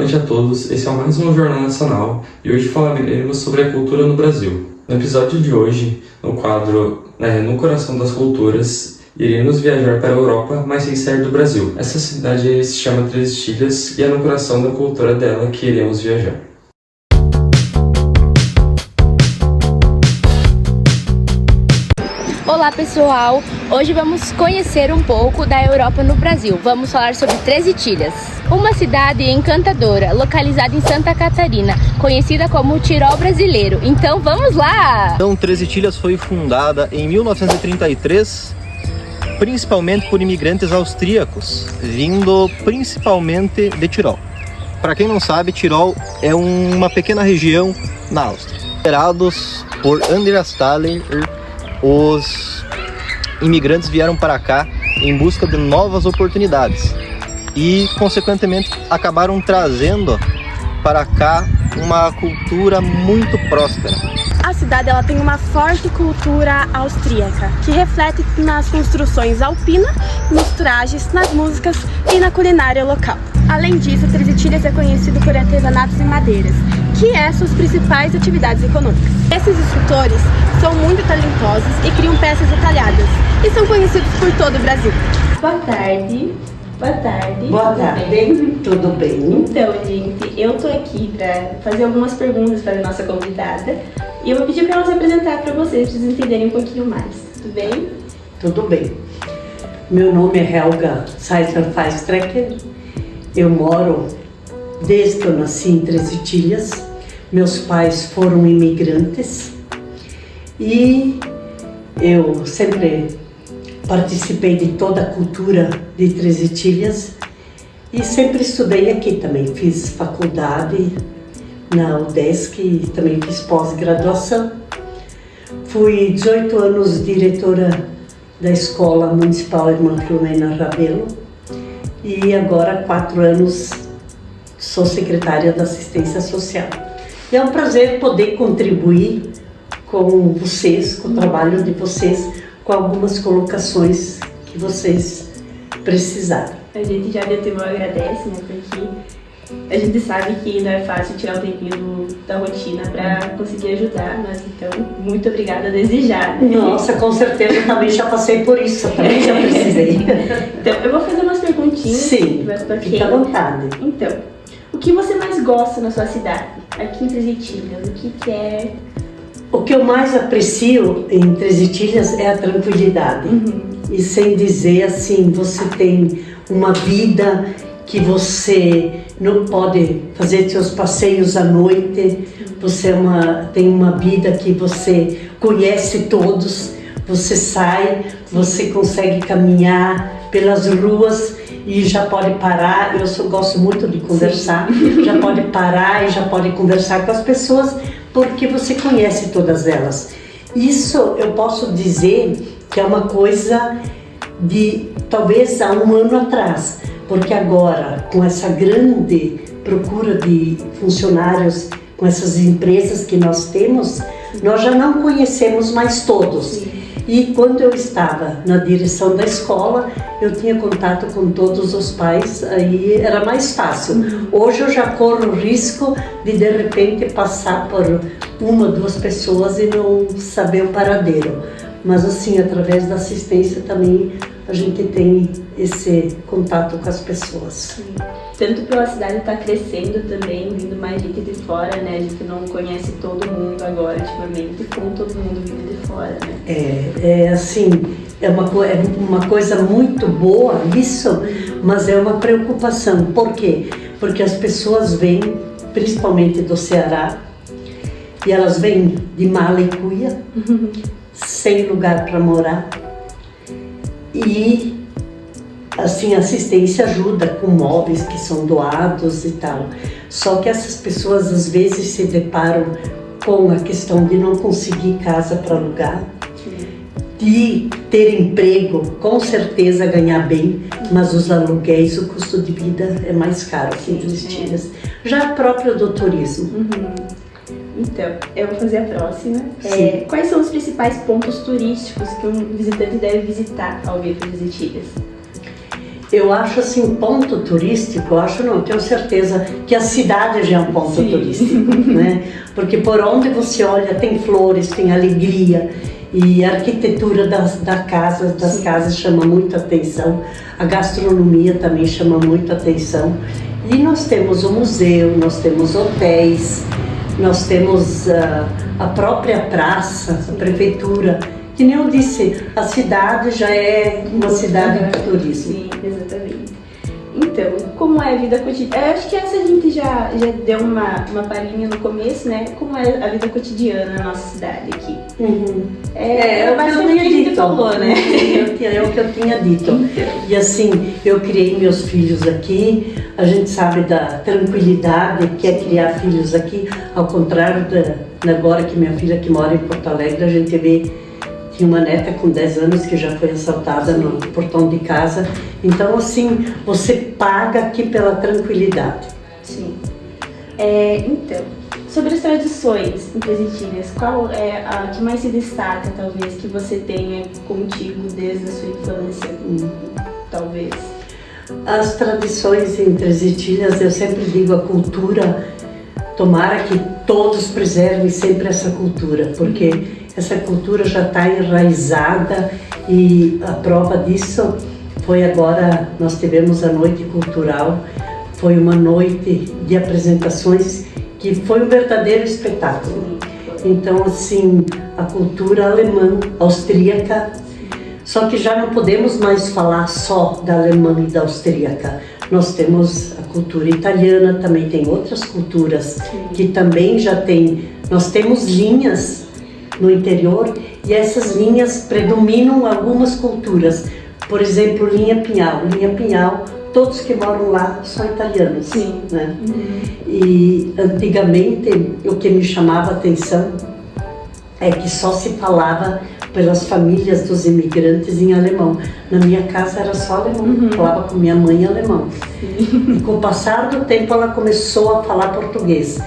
noite a todos, esse é mais um Jornal Nacional e hoje falaremos sobre a cultura no Brasil. No episódio de hoje, no quadro No Coração das Culturas, iremos viajar para a Europa, mas sem sair do Brasil. Essa cidade se chama Três Tílias e é no coração da cultura dela que iremos viajar. Olá pessoal, hoje vamos conhecer um pouco da Europa no Brasil. Vamos falar sobre Três Tílias, uma cidade encantadora localizada em Santa Catarina, conhecida como o Tirol brasileiro. Então vamos lá! Então, Três Tílias foi fundada em 1933, principalmente por imigrantes austríacos, vindo principalmente de Tirol. Para quem não sabe, Tirol é uma pequena região na Áustria. Liderados por Andreas Thaler, os imigrantes vieram para cá em busca de novas oportunidades e, consequentemente, acabaram trazendo para cá uma cultura muito próspera. A cidade ela tem uma forte cultura austríaca, que reflete nas construções alpinas, nos trajes, nas músicas e na culinária local. Além disso, Três Tílias é conhecido por artesanatos e madeiras, que é suas principais atividades econômicas. Esses escultores são muito talentosos e criam peças detalhadas, e são conhecidos por todo o Brasil. Boa tarde. Boa tarde. Boa tarde. Tudo bem? Então, gente, eu tô aqui para fazer algumas perguntas para a nossa convidada e eu vou pedir para ela se apresentar para vocês entenderem um pouquinho mais. Tudo bem? Tudo bem. Meu nome é Helga Seisler-Feistrecker. Eu moro desde que eu nasci em Três Tílias. Meus pais foram imigrantes e eu sempre participei de toda a cultura de Três Tílias e sempre estudei aqui também. Fiz faculdade na UDESC e também fiz pós-graduação. Fui 18 anos diretora da Escola Municipal Irmã Filomena Rabelo e agora 4 anos sou secretária da Assistência Social. E é um prazer poder contribuir com vocês, com o trabalho de vocês, com algumas colocações que vocês precisarem. A gente já de antemão agradece, né, porque a gente sabe que não é fácil tirar um tempinho da rotina para conseguir ajudar, mas então, muito obrigada desde já. Nossa, com certeza, eu também já passei por isso, também já precisei. Então, eu vou fazer umas perguntinhas. Sim, fica à vontade. Então, o que você mais gosta na sua cidade, aqui em Três Tílias? O que é? O que eu mais aprecio em Três Tílias é a tranquilidade. E sem dizer assim, você tem uma vida que você não pode fazer seus passeios à noite, você tem uma vida que você conhece todos, você sai, você consegue caminhar pelas ruas e já pode parar. Gosto muito de conversar. Já pode parar e já pode conversar com as pessoas porque você conhece todas elas. Isso eu posso dizer que é uma coisa de talvez há um ano atrás, porque agora com essa grande procura de funcionários, com essas empresas que nós temos, nós já não conhecemos mais todos. E quando eu estava na direção da escola, eu tinha contato com todos os pais, aí era mais fácil. Hoje eu já corro o risco de repente passar por uma, 2 pessoas e não saber o paradeiro. Mas assim, através da assistência também a gente tem esse contato com as pessoas. Tanto pela cidade estar crescendo também, vindo mais gente de fora, né? A gente não conhece todo mundo agora, ultimamente, como todo mundo vive de fora, né? Assim, é uma coisa muito boa isso, mas é uma preocupação. Por quê? Porque as pessoas vêm, principalmente do Ceará, e elas vêm de mala e cuia, sem lugar para morar. E assim, a assistência ajuda com móveis que são doados e tal. Só que essas pessoas às vezes se deparam com a questão de não conseguir casa para alugar, de ter emprego, com certeza ganhar bem, mas os aluguéis, o custo de vida é mais caro aqui em Três Tílias. Já próprio do turismo. Então, eu vou fazer a próxima. Quais são os principais pontos turísticos que um visitante deve visitar ao vir para Três Tílias? Eu acho assim, ponto turístico, eu acho não, tenho certeza que a cidade já é um ponto turístico, né? Porque por onde você olha tem flores, tem alegria, e a arquitetura das casas chama muito atenção, a gastronomia também chama muito atenção. E nós temos o museu, nós temos hotéis, nós temos a própria praça, a prefeitura. Que nem eu disse, a cidade já é uma cidade turística. Sim, exatamente. Então, como é a vida cotidiana? Eu acho que essa a gente já deu uma palhinha no começo, né? Como é a vida cotidiana na nossa cidade aqui. É o que eu tinha dito. Falou, né? É o que eu tinha dito. E assim, eu criei meus filhos aqui, a gente sabe da tranquilidade que é criar filhos aqui, ao contrário agora que minha filha que mora em Porto Alegre, a gente vê. Tinha uma neta com 10 anos que já foi assaltada no portão de casa. Então, assim, você paga aqui pela tranquilidade. Sim. Então, sobre as tradições em Três Itilhas, qual é a que mais se destaca, talvez, que você tenha contigo desde a sua infância? Talvez. As tradições em Três Itilhas, eu sempre digo, a cultura, tomara que todos preservem sempre essa cultura, porque essa cultura já está enraizada e a prova disso foi agora, nós tivemos a noite cultural, foi uma noite de apresentações que foi um verdadeiro espetáculo. Então, assim, a cultura alemã, austríaca, só que já não podemos mais falar só da alemã e da austríaca. Nós temos a cultura italiana, também tem outras culturas que também já tem, nós temos linhas no interior e essas linhas predominam algumas culturas. Por exemplo, linha Pinhal. Linha Pinhal, todos que moram lá são italianos. Né? E antigamente o que me chamava a atenção é que só se falava pelas famílias dos imigrantes em alemão. Na minha casa era só alemão, falava com minha mãe alemão. E com o passar do tempo ela começou a falar português.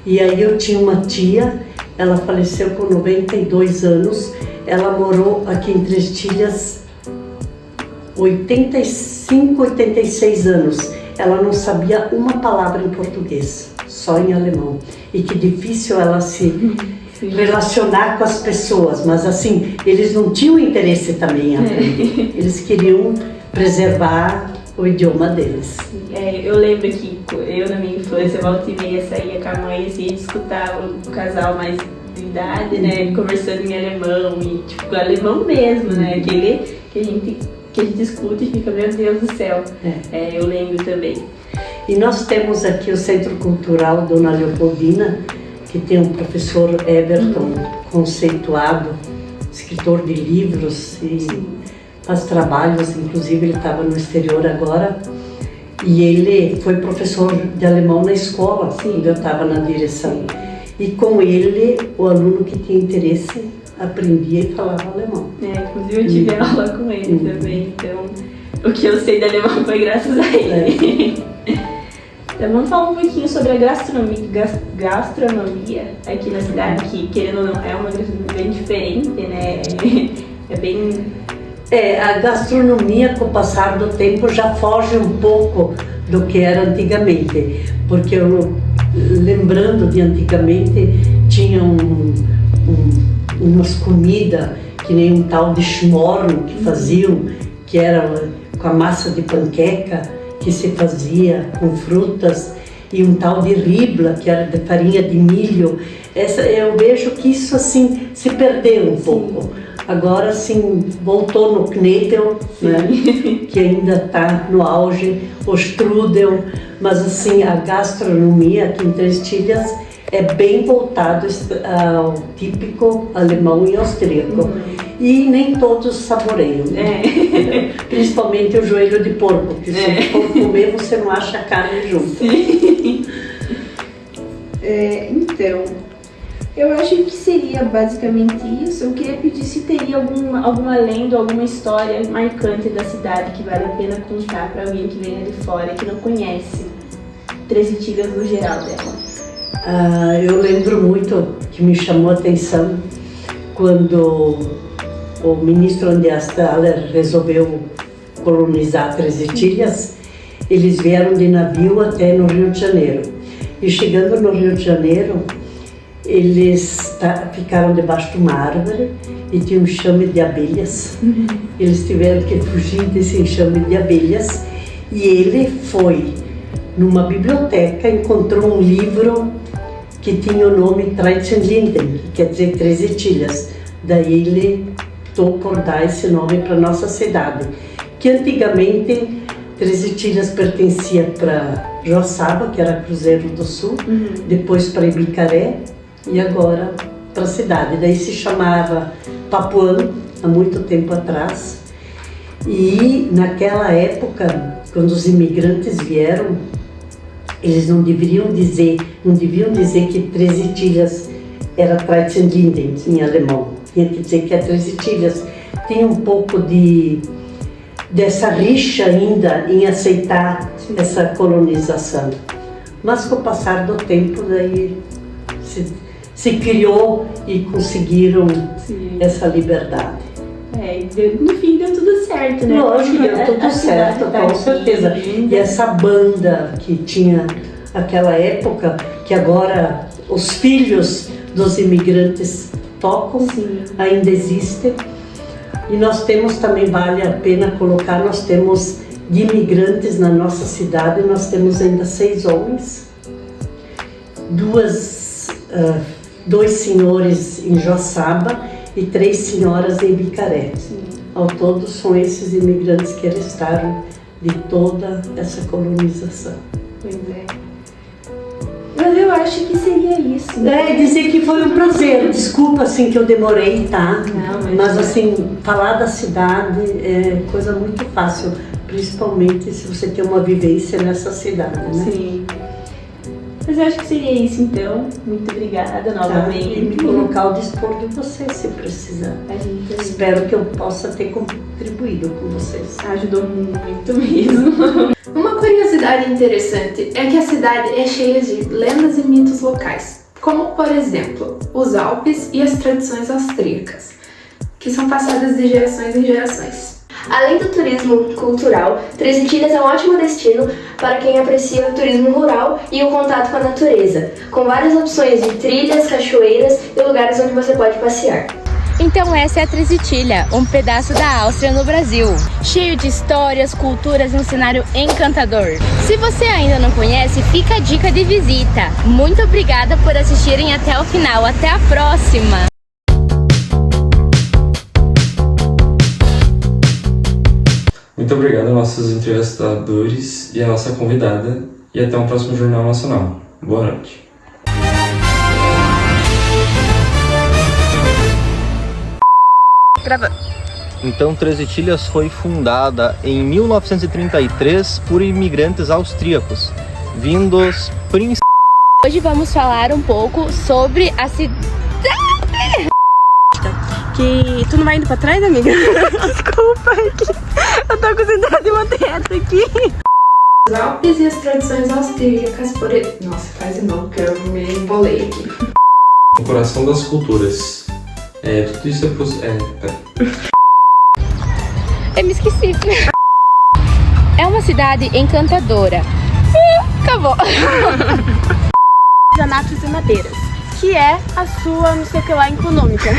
E aí eu tinha uma tia, ela faleceu com 92 anos, ela morou aqui em Três Itilhas 85, 86 anos. Ela não sabia uma palavra em português, só em alemão. E que difícil ela se relacionar com as pessoas, mas assim, eles não tinham interesse também em aprender. Eles queriam preservar o idioma deles. Eu lembro que eu na minha infância, volta e meia, saía com a mãe assim, escutava o casal mais de idade, né, conversando em alemão, e tipo, alemão mesmo, né, aquele que a gente escuta e fica, meu Deus do céu. Eu lembro também. E nós temos aqui o Centro Cultural Dona Leopoldina, que tem um professor Everton, conceituado, escritor de livros e faz trabalhos, inclusive ele estava no exterior agora, e ele foi professor de alemão na escola, quando eu estava na direção. E com ele, o aluno que tinha interesse aprendia e falava alemão. Inclusive eu tive aula com ele também, então o que eu sei de alemão foi graças a ele. Então vamos falar um pouquinho sobre a gastronomia aqui na cidade, que querendo ou não é uma gastronomia bem diferente, né? É bem... a gastronomia com o passar do tempo já foge um pouco do que era antigamente, porque eu, lembrando de antigamente, tinha umas comidas que nem um tal de schmorn que faziam, que era com a massa de panqueca que se fazia com frutas, e um tal de ribla que era de farinha de milho. Eu vejo que isso assim se perdeu um pouco. Agora sim voltou no knedel, né, que ainda está no auge, o strudel, mas assim a gastronomia aqui em Três Itilhas é bem voltado ao típico alemão e austríaco. E nem todos saboreiam, né? Principalmente o joelho de porco, que se for comer você não acha carne junto. Então, eu acho que seria basicamente isso. Eu queria pedir se teria alguma lenda, alguma história marcante da cidade que vale a pena contar para alguém que venha de fora, que não conhece Três Itilhas no geral dela. Eu lembro muito que me chamou a atenção quando o ministro Andreas Thaler resolveu colonizar Três Itilhas, eles vieram de navio até no Rio de Janeiro. E chegando no Rio de Janeiro, eles ficaram debaixo de uma árvore e tinha um enxame de abelhas. Eles tiveram que fugir desse enxame de abelhas e ele foi numa biblioteca, encontrou um livro que tinha o nome Treizenlinden, que quer dizer Três Itilhas. Daí ele optou por dar esse nome para nossa cidade, que antigamente Três Itilhas pertencia para Joaçaba, que era Cruzeiro do Sul, depois para Ibicaré e agora para a cidade. Daí se chamava Papuã, há muito tempo atrás. E naquela época, quando os imigrantes vieram, eles não deviam dizer que Três Itilhas era Treizenlinden em alemão. Tinha que dizer que é Três Itilhas. Tinha um pouco dessa rixa ainda em aceitar essa colonização. Mas com o passar do tempo, daí se criou e conseguiram essa liberdade. No fim deu tudo certo, né? Lógico, deu tudo certo, com certeza. E essa banda que tinha naquela época, que agora os filhos dos imigrantes tocam, ainda existe. E nós temos também, vale a pena colocar, nós temos de imigrantes na nossa cidade, nós temos ainda 6 homens, dois senhores em Joaçaba e 3 senhoras em Ibicaré. Ao todo são esses imigrantes que herestaram de toda essa colonização. Pois é. Mas eu acho que seria isso, né? Dizer que foi um prazer. Desculpa assim que eu demorei, tá? Não, mas assim, falar da cidade é coisa muito fácil, principalmente se você tem uma vivência nessa cidade, né? Sim. Mas eu acho que seria isso então. Muito obrigada novamente. E me colocar ao dispor de vocês se precisar. Espero que eu possa ter contribuído com vocês. Ajudou muito mesmo. Uma curiosidade interessante é que a cidade é cheia de lendas e mitos locais, como por exemplo, os Alpes e as tradições austríacas, que são passadas de gerações em gerações. Além do turismo cultural, Três Itilhas é um ótimo destino para quem aprecia o turismo rural e o contato com a natureza, com várias opções de trilhas, cachoeiras e lugares onde você pode passear. Então essa é a Três Itilhas, um pedaço da Áustria no Brasil, cheio de histórias, culturas e um cenário encantador. Se você ainda não conhece, fica a dica de visita. Muito obrigada por assistirem até o final. Até a próxima! Muito obrigado aos nossos entrevistadores e à nossa convidada, e até um próximo Jornal Nacional. Boa noite. Então, Três Itilhas foi fundada em 1933 por imigrantes austríacos, vindos principalmente... Hoje vamos falar um pouco sobre a cidade... Que tu não vai indo pra trás, amiga? Desculpa, eu tô com vontade de manter essa aqui. Os Alpes e as tradições austríacas por... Nossa, faz de novo que eu me embolei aqui. O coração das culturas. Tudo isso é possível. Eu me esqueci. É uma cidade encantadora. Acabou. Artesanatos e madeiras, que é a sua, não sei o que lá, econômica.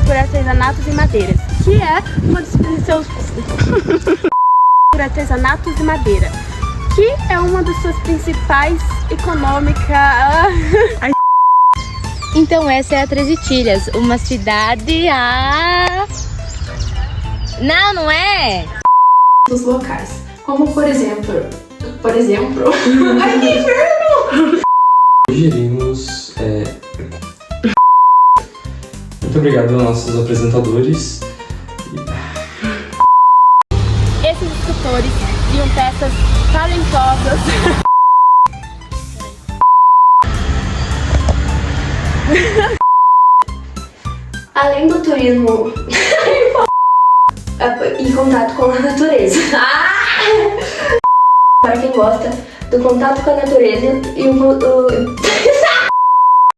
Por artesanatos e madeiras, que é uma dos seus... por artesanatos e madeira, que é uma das suas principais econômicas. Então essa é a Três Itilhas, uma cidade Não é? Dos locais, como por exemplo... Ai, que inferno! Hoje iremos... Muito obrigado aos nossos apresentadores. Esses escultores criam peças talentosas. Além do turismo e contato com a natureza. Para quem gosta do contato com a natureza e o